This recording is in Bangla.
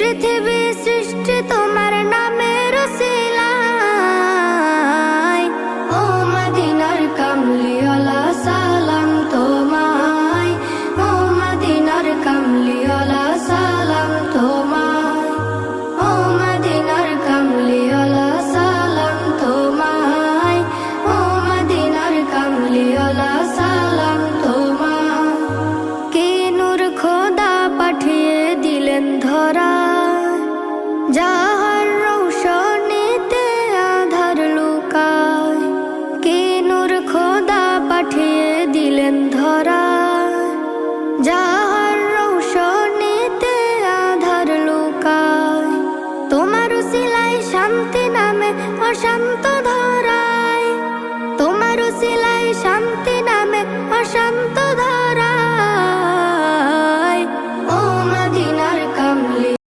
পৃথিবী সৃষ্টি তোমার নামের উসিলায়। ও মদিনার কামলিওয়ালা সালাম তোমায়, ও মদিনার কামলিওয়ালা সালাম তোমায়, ও মদিনার কামলিওয়ালা সালাম তোমায়, ও মদিনার কামলিওয়ালা সালাম তোমায়। কি নূর খোদা পাঠিয়ে দিলেন ধরা, যাহার রৌশনীতে আধার লুকায়। কি নূর খোদা পাঠিয়ে দিলেন ধরা, যাহার রৌশনীতে আধার লুকায়। তোমার উসিলায় শান্তি নামে অশান্ত